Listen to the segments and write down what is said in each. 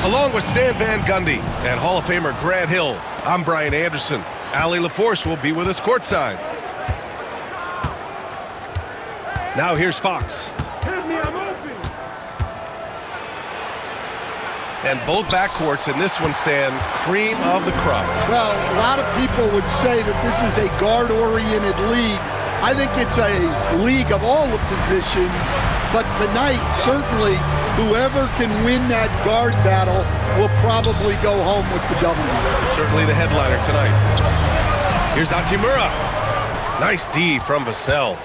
Along with Stan Van Gundy and Hall of Famer Grant Hill, I'm Brian Anderson. Allie LaForce will be with us courtside. Now here's Fox. And both backcourts in this one stand cream of the crop. Well, a lot of people would say that this is a guard-oriented league. I think it's a league of all the positions, but tonight, certainly, whoever can win that guard battle will probably go home with the W. Certainly the headliner tonight. Here's Hachimura. Nice D from Vassell.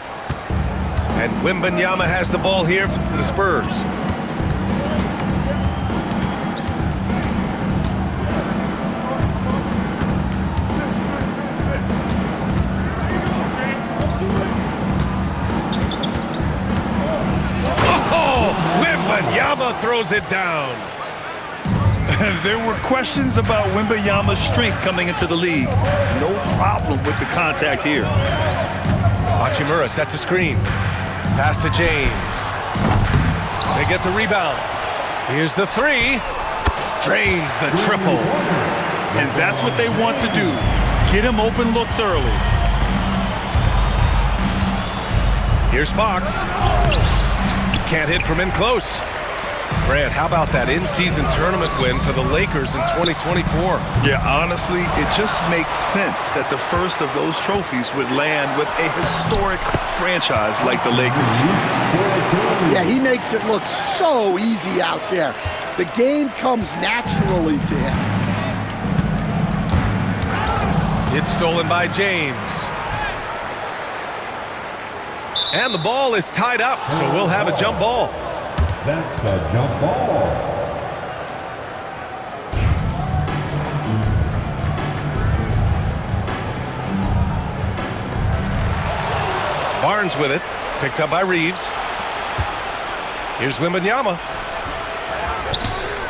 And Wembanyama has the ball here for the Spurs. Wembanyama throws it down. There were questions about Wembanyama's strength coming into the league. No problem with the contact here. Hachimura sets a screen. Pass to James. They get the rebound. Here's the three. Drains the triple. And that's what they want to do. Get him open looks early. Here's Fox. Can't hit from in close. Grant, how about that in-season tournament win for the Lakers in 2024? Yeah, honestly, it just makes sense that the first of those trophies would land with a historic franchise like the Lakers. Yeah, he makes it look so easy out there. The game comes naturally to him. It's stolen by James. And the ball is tied up, so we'll have a jump ball. That's a jump ball. Barnes with it, picked up by Reeves. Here's Wembanyama.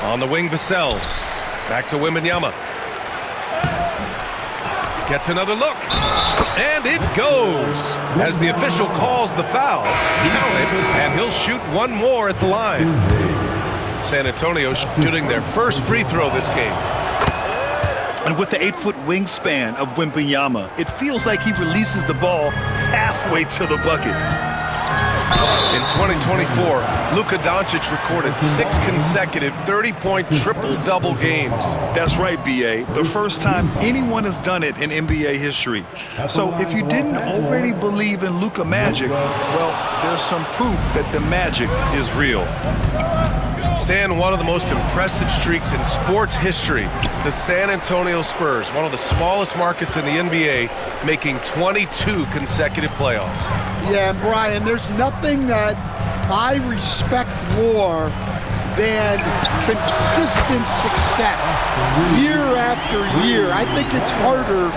On the wing, Vassell. Back to Wembanyama. Gets another look. And it goes as the official calls the foul. Count it, and he'll shoot one more at the line. San Antonio shooting their first free throw this game. And with the 8-foot wingspan of Wembanyama, it feels like he releases the ball halfway to the bucket. In 2024, Luka Doncic recorded 6 consecutive 30-point triple-double games. That's right, B.A. The first time anyone has done it in NBA history. So if you didn't already believe in Luka Magic, well, there's some proof that the magic is real. Stan, one of the most impressive streaks in sports history, the San Antonio Spurs, one of the smallest markets in the NBA, making 22 consecutive playoffs. Yeah, and Brian, there's nothing that I respect more than consistent success year after year. I think it's harder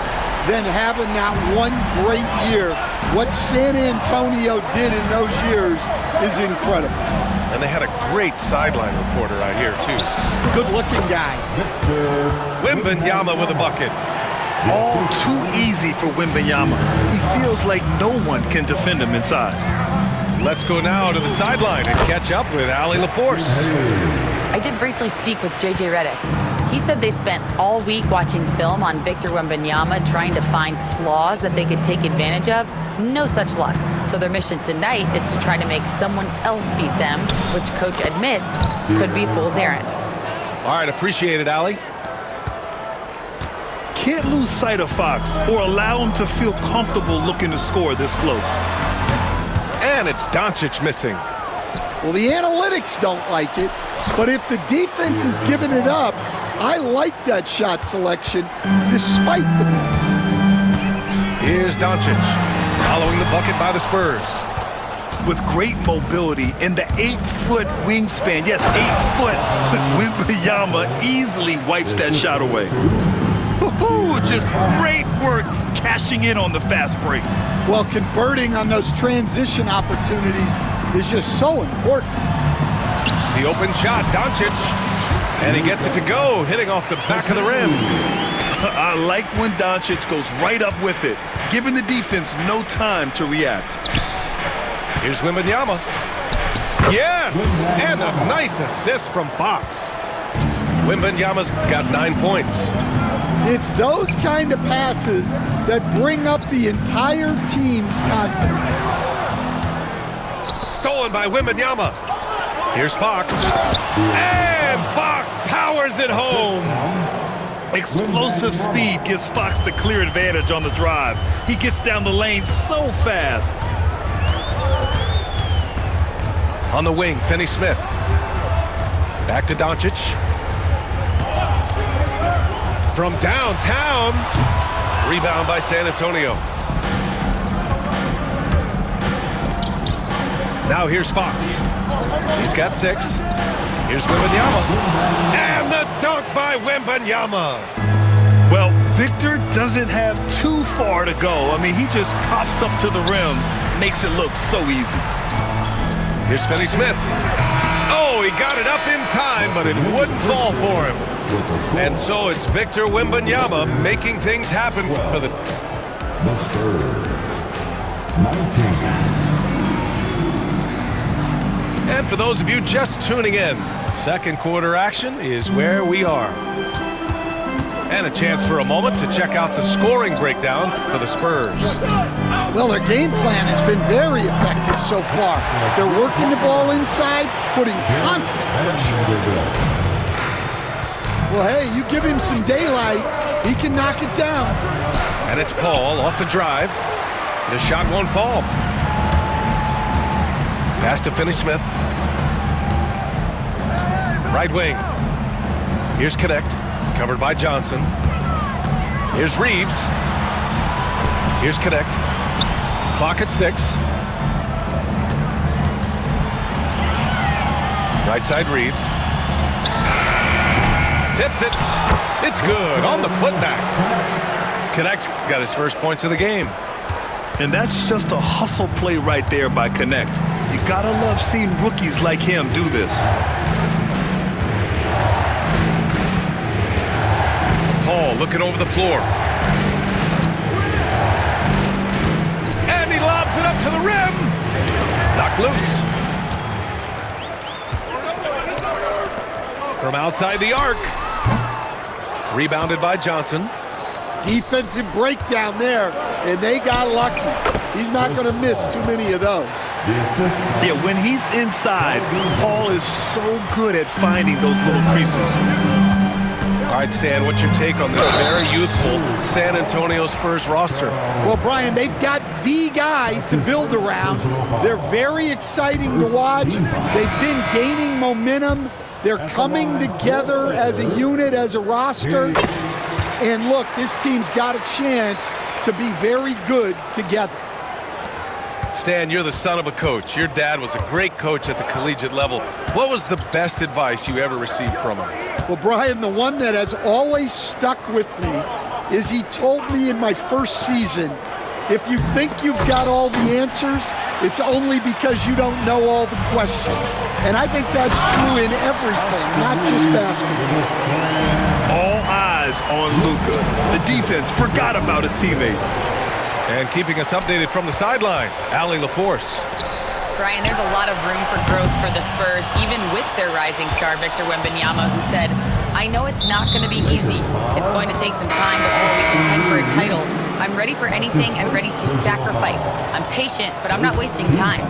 than having that one great year. What San Antonio did in those years is incredible. And they had a great sideline reporter out here, too. Good-looking guy. Wembanyama with a bucket. All too easy for Wembanyama. He feels like no one can defend him inside. Let's go now to the sideline and catch up with Allie LaForce. I did briefly speak with J.J. Redick. He said they spent all week watching film on Victor Wembanyama, trying to find flaws that they could take advantage of. No such luck. So their mission tonight is to try to make someone else beat them, which coach admits could be fool's errand. All right, appreciate it, Allie. Can't lose sight of Fox or allow him to feel comfortable looking to score this close. And it's Doncic missing. Well, the analytics don't like it, but if the defense is giving it up, I like that shot selection despite the miss. Here's Doncic, following the bucket by the Spurs. With great mobility and the 8-foot wingspan, yes, 8 foot, Wembanyama easily wipes that shot away. Just great work cashing in on the fast break. Well, converting on those transition opportunities is just so important. The open shot, Doncic, and he gets it to go, hitting off the back of the rim. I like when Doncic goes right up with it, giving the defense no time to react. Here's Wembanyama. Yes, and a nice assist from Fox. Wembanyama's got 9 points. It's those kind of passes that bring up the entire team's confidence. Stolen by Wembanyama. Here's Fox. And Fox powers it home. Explosive speed gives Fox the clear advantage on the drive. He gets down the lane so fast. On the wing, Finney-Smith. Back to Doncic. From downtown. Rebound by San Antonio. Now here's Fox. He's got 6. Here's Wembanyama. And the dunk by Wembanyama. Well, Victor doesn't have too far to go. I mean, he just pops up to the rim, makes it look so easy. Here's Finney-Smith. Oh, he got it up in time, but it wouldn't fall for him. And so it's Victor Wembanyama making things happen for the Spurs. 19. And for those of you just tuning in, second quarter action is where we are. And a chance for a moment to check out the scoring breakdown for the Spurs. Well, their game plan has been very effective so far. They're working the ball inside, putting constant pressure. Well, hey, you give him some daylight, he can knock it down. And it's Paul off the drive. The shot won't fall. Pass to Finney-Smith. Right wing. Here's Connect, covered by Johnson. Here's Reeves. Here's Connect. Clock at 6. Right side, Reeves. Tips it. It's good on the putback. Connect's got his first points of the game. And that's just a hustle play right there by Connect. You gotta love seeing rookies like him do this. Paul looking over the floor. And he lobs it up to the rim. Knocked loose. From outside the arc. Rebounded by Johnson. Defensive breakdown there, and they got lucky. He's not going to miss too many of those. Yeah, when he's inside, Paul is so good at finding those little creases. All right, Stan, what's your take on this very youthful San Antonio Spurs roster? Well, Brian, they've got the guy to build around. They're very exciting to watch. They've been gaining momentum. They're coming together as a unit, as a roster. And look, this team's got a chance to be very good together. Stan, you're the son of a coach. Your dad was a great coach at the collegiate level. What was the best advice you ever received from him? Well, Brian, the one that has always stuck with me is he told me in my first season, if you think you've got all the answers, it's only because you don't know all the questions. And I think that's true in everything, not just basketball. All eyes on Luka. The defense forgot about his teammates. And keeping us updated from the sideline, Allie LaForce. Brian, there's a lot of room for growth for the Spurs, even with their rising star, Victor Wembanyama, who said, I know it's not going to be easy. It's going to take some time before we contend for a title. I'm ready for anything and ready to sacrifice. I'm patient, but I'm not wasting time.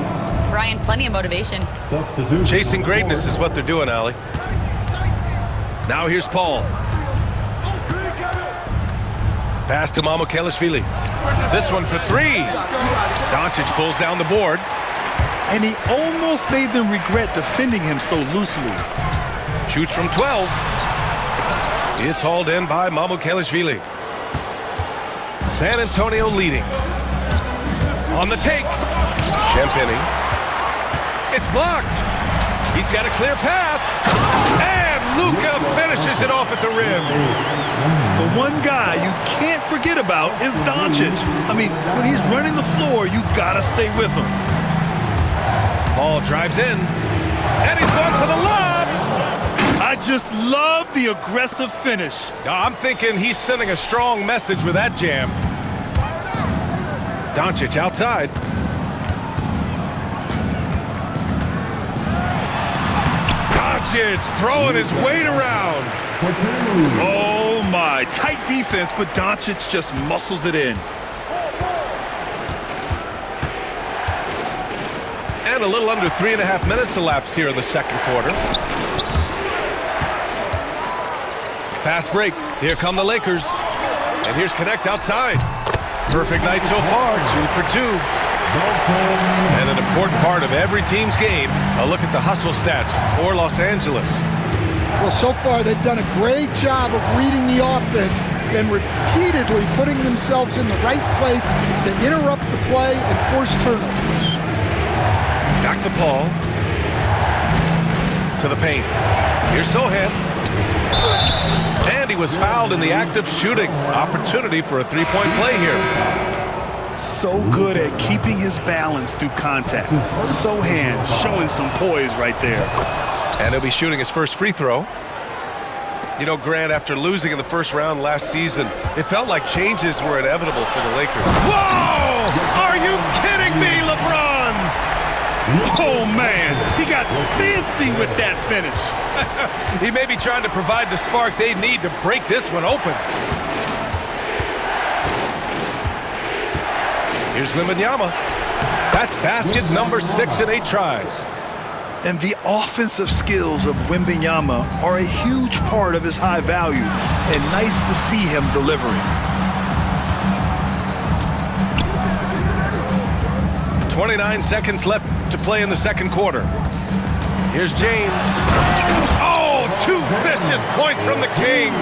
Brian, plenty of motivation. Chasing greatness is what they're doing, Allie. Now here's Paul. Pass to Mamukelashvili. This one for 3. Doncic pulls down the board. And he almost made them regret defending him so loosely. Shoots from 12. It's hauled in by Mamukelashvili. San Antonio leading. On the take. Champagnie. It's blocked. He's got a clear path. And Luka finishes it off at the rim. The one guy you can't forget about is Doncic. I mean, when he's running the floor, you gotta stay with him. Paul drives in. And he's going for the lob. I just love the aggressive finish. I'm thinking he's sending a strong message with that jam. Doncic outside. Doncic throwing his weight around. for two. Oh, my. Tight defense, but Doncic just muscles it in. And a little under 3.5 minutes elapsed here in the second quarter. Fast break. Here come the Lakers. And here's Connect outside. Perfect night so far, 2 for 2. And an important part of every team's game, a look at the hustle stats for Los Angeles. Well, so far they've done a great job of reading the offense and repeatedly putting themselves in the right place to interrupt the play and force turnovers. Back to Paul. To the paint. Here's Sohan. And he was fouled in the act of shooting. Opportunity for a three-point play here. So good at keeping his balance through contact. Sohan showing some poise right there. And he'll be shooting his first free throw. You know, Grant, after losing in the first round last season, it felt like changes were inevitable for the Lakers. Whoa! Are you kidding me, LeBron? Oh, man. He got fancy with that finish. He may be trying to provide the spark they need to break this one open. Here's Wembanyama. That's basket number 6 in 8 tries. And the offensive skills of Wembanyama are a huge part of his high value, and nice to see him delivering. 29 seconds left to play in the second quarter. Here's James. Oh, 2 vicious points from the King.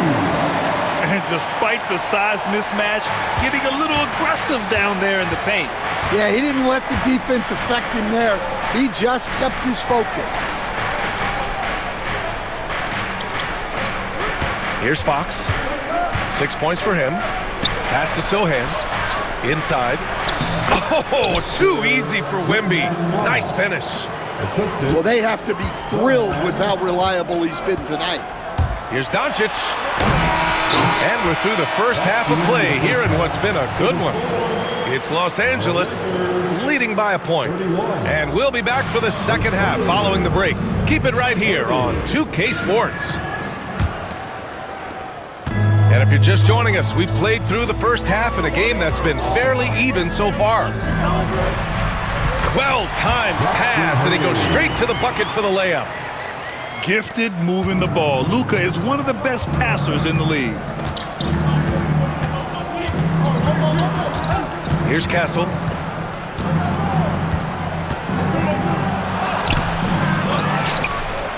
And despite the size mismatch, getting a little aggressive down there in the paint. Yeah, he didn't let the defense affect him there. He just kept his focus. Here's Fox. 6 points for him. Pass to Sohan. Inside. Oh, too easy for Wemby. Nice finish. Well, they have to be thrilled with how reliable he's been tonight. Here's Doncic. And we're through the first half of play here in what's been a good one. It's Los Angeles leading by a point. And we'll be back for the second half following the break. Keep it right here on 2K Sports. And if you're just joining us, we played through the first half in a game that's been fairly even so far. Well-timed pass, and he goes straight to the bucket for the layup. Gifted moving the ball. Luka is one of the best passers in the league. Here's Castle.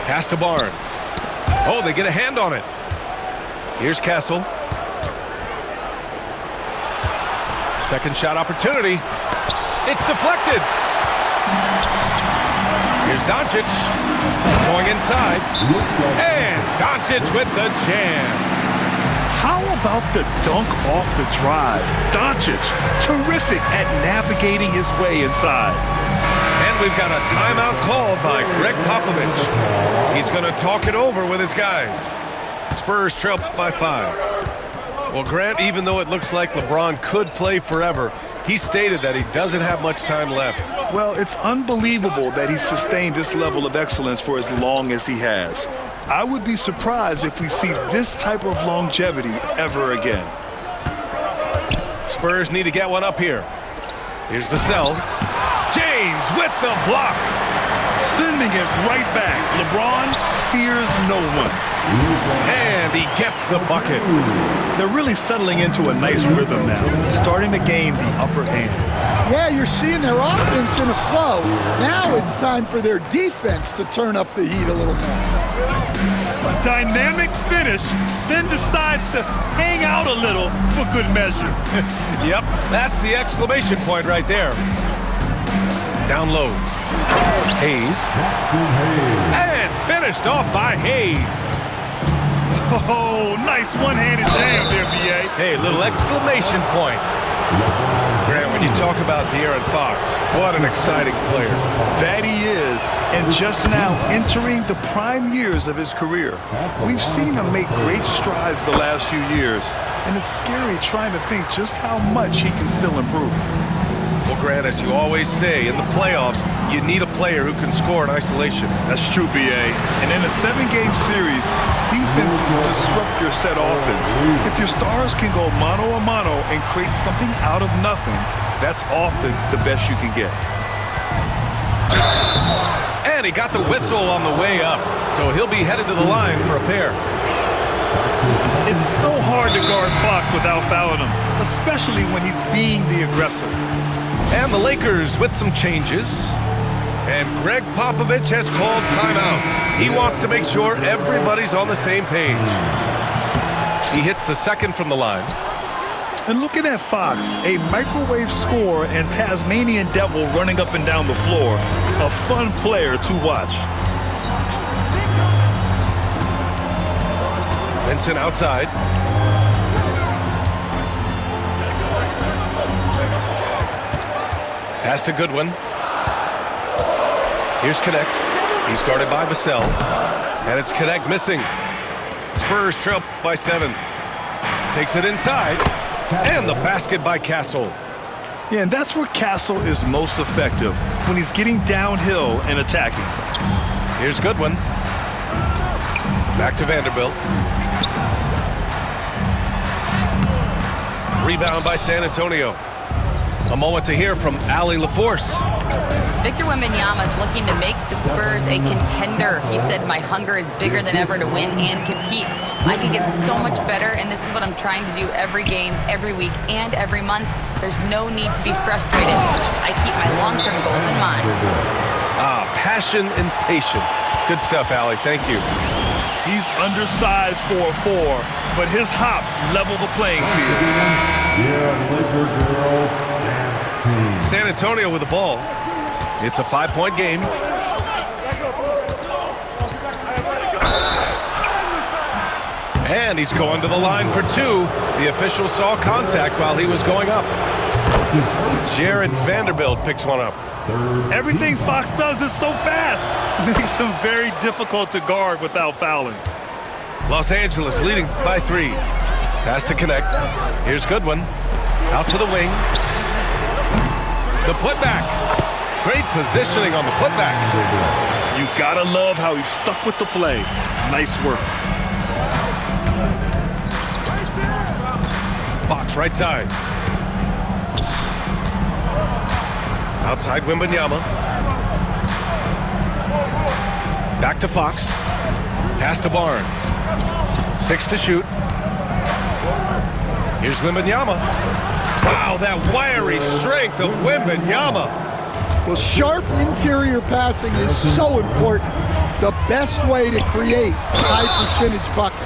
Pass to Barnes. Oh, they get a hand on it. Here's Castle. Second shot opportunity. It's deflected. Here's Doncic. Going inside. And Doncic with the jam. How about the dunk off the drive? Doncic, terrific at navigating his way inside. And we've got a timeout called by Greg Popovich. He's going to talk it over with his guys. Spurs trail by 5. Well, Grant, even though it looks like LeBron could play forever, he stated that he doesn't have much time left. Well, it's unbelievable that he's sustained this level of excellence for as long as he has. I would be surprised if we see this type of longevity ever again. Spurs need to get one up here. Here's Vassell. James with the block. Sending it right back. LeBron fears no one. And he gets the bucket. They're really settling into a nice rhythm now, starting to gain the upper hand. Yeah, you're seeing their offense in a flow. Now it's time for their defense to turn up the heat a little more. A dynamic finish, then decides to hang out a little for good measure. Yep, that's the exclamation point right there. Down low. Hayes. And finished off by Hayes. Oh, nice one-handed jam there, B.A. Hey, little exclamation point. Grant, when you talk about De'Aaron Fox, what an exciting player. That he is, and just now entering the prime years of his career. We've seen him make great strides the last few years, and it's scary trying to think just how much he can still improve. Well, Grant, as you always say, in the playoffs, you need a player who can score in isolation. That's true, B.A. And in a 7-game series, defenses disrupt your set offense. If your stars can go mano-a-mano and create something out of nothing, that's often the best you can get. And he got the whistle on the way up, so he'll be headed to the line for a pair. It's so hard to guard Fox without fouling him, especially when he's being the aggressor. And the Lakers with some changes. And Greg Popovich has called timeout. He wants to make sure everybody's on the same page. He hits the second from the line. And looking at Fox, a microwave scorer and Tasmanian devil running up and down the floor, a fun player to watch. Vincent outside. Pass to Goodwin. Here's Connect. He's guarded by Vassell. And it's Connect missing. Spurs trail by 7. Takes it inside. And the basket by Castle. Yeah, and that's where Castle is most effective, when he's getting downhill and attacking. Here's Goodwin. Back to Vanderbilt. Rebound by San Antonio. A moment to hear from Allie LaForce. Victor Wembanyama is looking to make the Spurs a contender. He said, "My hunger is bigger than ever to win and compete. I can get so much better, and this is what I'm trying to do every game, every week, and every month. There's no need to be frustrated. I keep my long-term goals in mind." Passion and patience. Good stuff, Allie. Thank you. He's undersized for a 4, but his hops level the playing field. Yeah, Laker girls and team. San Antonio with the ball. It's a 5-point game. And he's going to the line for 2. The official saw contact while he was going up. Jared Vanderbilt picks one up. Everything Fox does is so fast. Makes him very difficult to guard without fouling. Los Angeles leading by 3. Pass to Connect. Here's Goodwin. Out to the wing. The putback. Great positioning on the putback. You gotta love how he stuck with the play. Nice work. Fox right side. Outside Wembanyama. Back to Fox. Pass to Barnes. 6 to shoot. Here's Wembanyama. Wow, that wiry strength of Wembanyama. Well, sharp interior passing is so important. The best way to create high-percentage buckets.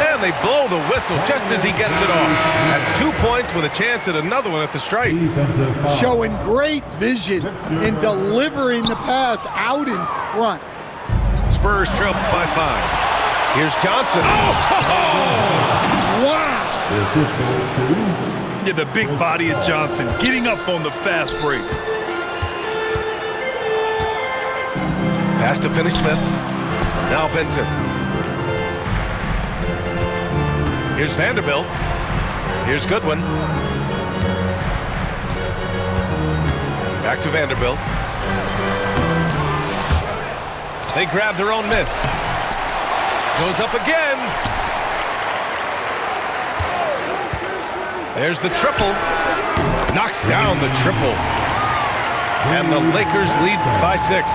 And they blow the whistle just as he gets it off. That's 2 points with a chance at another one at the stripe. Showing great vision in delivering the pass out in front. Spurs trail by 5. Here's Johnson. Wow! Yeah, the big body of Johnson getting up on the fast break. Pass to Finney-Smith. Now Vincent. Here's Vanderbilt. Here's Goodwin. Back to Vanderbilt. They grab their own miss. Goes up again. There's the triple. Knocks down the triple. And the Lakers lead by 6.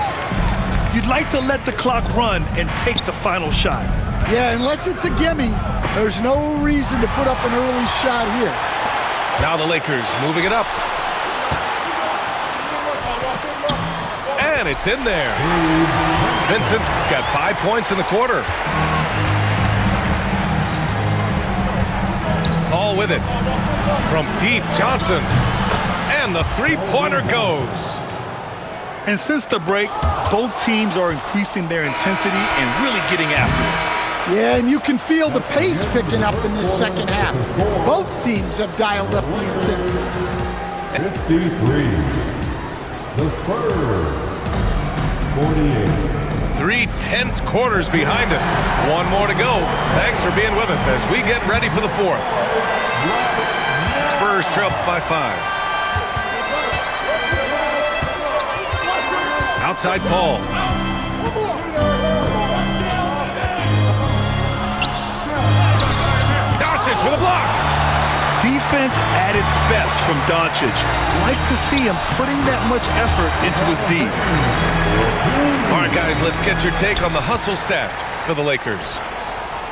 You'd like to let the clock run and take the final shot. Yeah, unless it's a gimme, there's no reason to put up an early shot here. Now the Lakers moving it up. And it's in there. Vincent's got 5 points in the quarter. All with it. From deep, Johnson. And the three-pointer goes. And since the break, both teams are increasing their intensity and really getting after it. Yeah, and you can feel the pace picking up in this second half. Both teams have dialed up the intensity. 53. The Spurs. 48. 3 tense quarters behind us. One more to go. Thanks for being with us as we get ready for the 4th. Spurs trail by 5. Outside Paul. Doncic with a block. Defense at its best from Doncic. Like to see him putting that much effort into his D. All right, guys, let's get your take on the hustle stats for the Lakers.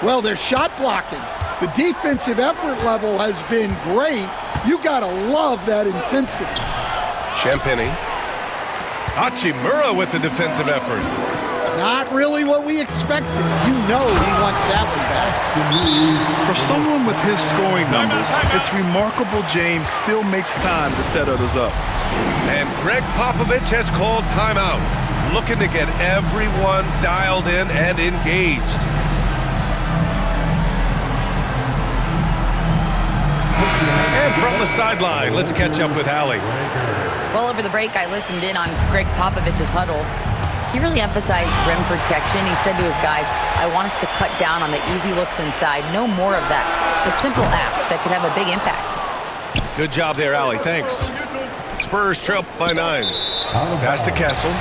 Well, they're shot blocking. The defensive effort level has been great. You gotta love that intensity. Champagnie. Hachimura with the defensive effort. Not really what we expected. You know he wants that one back. For someone with his scoring numbers, it's remarkable James still makes time to set others up. And Greg Popovich has called timeout, looking to get everyone dialed in and engaged. And from the sideline, let's catch up with Allie. Well, over the break, I listened in on Greg Popovich's huddle. He really emphasized rim protection. He said to his guys, I want us to cut down on the easy looks inside. No more of that. It's a simple ask that could have a big impact. Good job there, Allie. Thanks. Spurs trail by 9. Pass to Castle.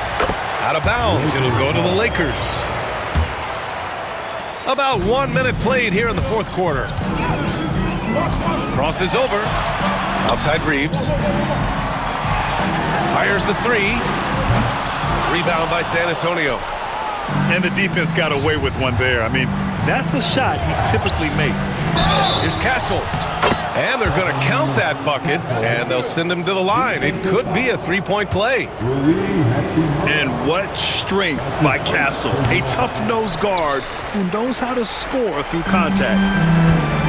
Out of bounds. It'll go to the Lakers. About 1 minute played here in the fourth quarter. Crosses over. Outside Reeves. Fires the 3. Rebound by San Antonio. And the defense got away with one there. I mean, that's a shot he typically makes. Here's Castle. And they're going to count that bucket, and they'll send him to the line. It could be a three-point play. And what strength by Castle. A tough-nosed guard who knows how to score through contact.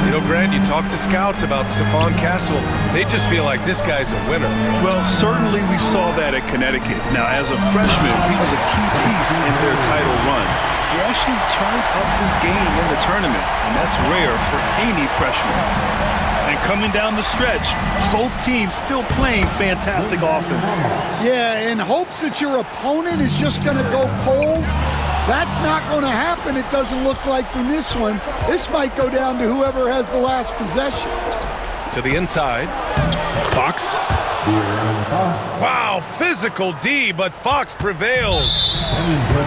You know, Grant, you talk to scouts about Stephon Castle. They just feel like this guy's a winner. Well, certainly we saw that at Connecticut. Now, as a freshman, he was a key piece in their title run. He actually turned up his game in the tournament, and that's rare for any freshman. And coming down the stretch, both teams still playing fantastic offense. Yeah, in hopes that your opponent is just going to go cold. That's not going to happen, it doesn't look like in this one. This might go down to whoever has the last possession. To the inside. Fox. Wow, physical D, but Fox prevails.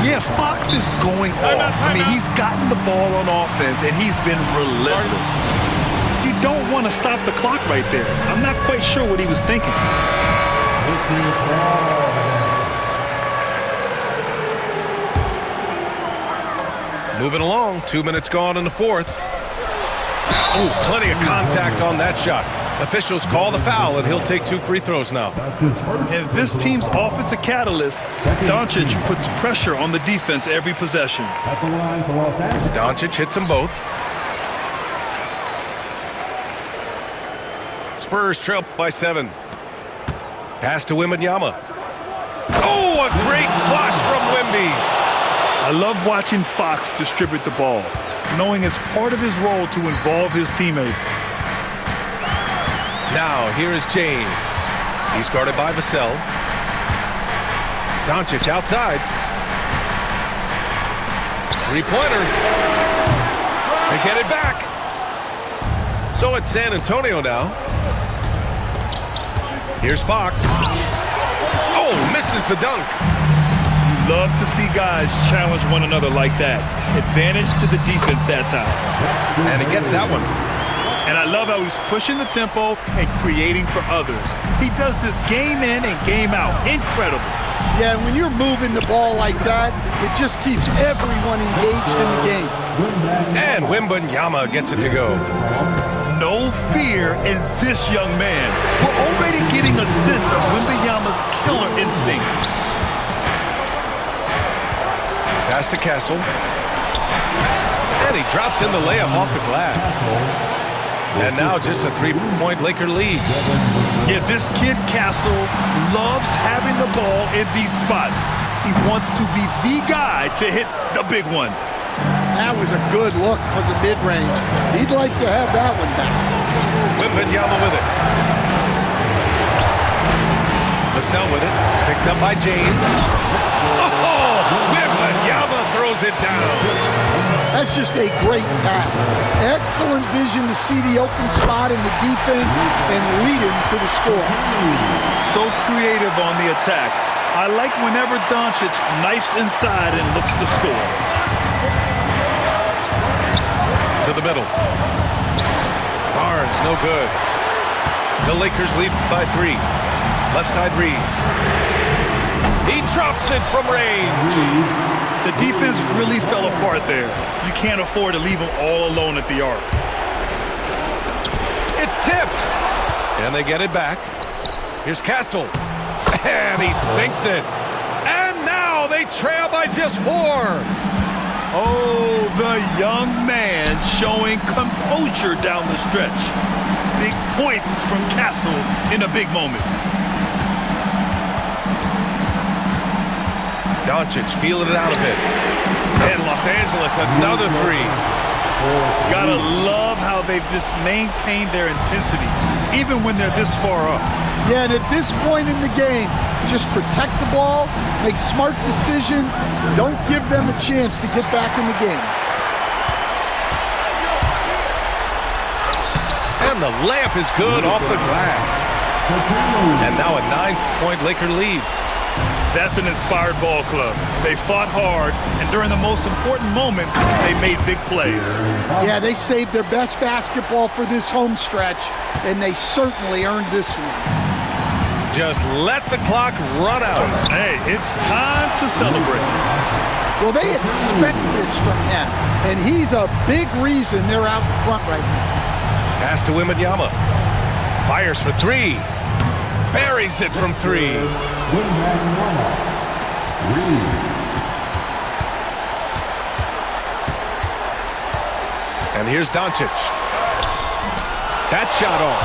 Yeah, Fox is going off. I mean, he's gotten the ball on offense, and he's been relentless. You don't want to stop the clock right there. I'm not quite sure what he was thinking. Moving along, 2 minutes gone in the fourth. Oh, plenty of contact on that shot. Officials call the foul, and he'll take 2 free throws now. And this team's offensive catalyst, Doncic puts pressure on the defense every possession. Doncic hits them both. Spurs trail by 7. Pass to Wembanyama. Oh, a great flush from Wemby. I love watching Fox distribute the ball, knowing it's part of his role to involve his teammates. Now, here is James. He's guarded by Vassell. Doncic outside. Three-pointer. They get it back. So it's San Antonio now. Here's Fox. Oh, misses the dunk. Love to see guys challenge one another like that. Advantage to the defense that time. And he gets that one. And I love how he's pushing the tempo and creating for others. He does this game in and game out. Incredible. Yeah, when you're moving the ball like that, it just keeps everyone engaged in the game. And Wembanyama gets it to go. No fear in this young man. We're already getting a sense of Wembanyama's killer instinct. Pass to Castle. And he drops in the layup off the glass. And now just a 3-point Laker lead. Yeah, this kid Castle loves having the ball in these spots. He wants to be the guy to hit the big one. That was a good look from the mid-range. He'd like to have that one back. Wembanyama with it. Vassell with it. Picked up by James. Oh! Wembanyama throws it down. That's just a great pass. Excellent vision to see the open spot in the defense and lead him to the score. So creative on the attack. I like whenever Doncic knifes inside and looks to score. To the middle. Barnes, no good. The Lakers lead by 3. Left side Reeves. He drops it from range. The defense really fell apart there. You can't afford to leave them all alone at the arc. It's tipped. And they get it back. Here's Castle. And he sinks it. And now they trail by just 4. Oh, the young man showing composure down the stretch. Big points from Castle in a big moment. Doncic feeling it out a bit. And Los Angeles, another 3. Gotta love how they've just maintained their intensity, even when they're this far up. Yeah, and at this point in the game, just protect the ball, make smart decisions, don't give them a chance to get back in the game. And the layup is good off the glass. And now a 9-point Laker lead. That's an inspired ball club. They fought hard, and during the most important moments, they made big plays. Yeah, they saved their best basketball for this home stretch, and they certainly earned this one. Just let the clock run out. Hey, it's time to celebrate. Well, they expect this from him, and he's a big reason they're out in front right now. Pass to Wembanyama. Fires for 3. Buries it from 3. And here's Doncic. That shot off.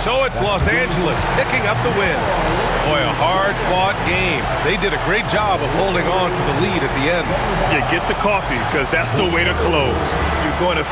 So it's Los Angeles picking up the win. Boy, a hard-fought game. They did a great job of holding on to the lead at the end. Yeah, get the coffee, because that's the way to close. You're going to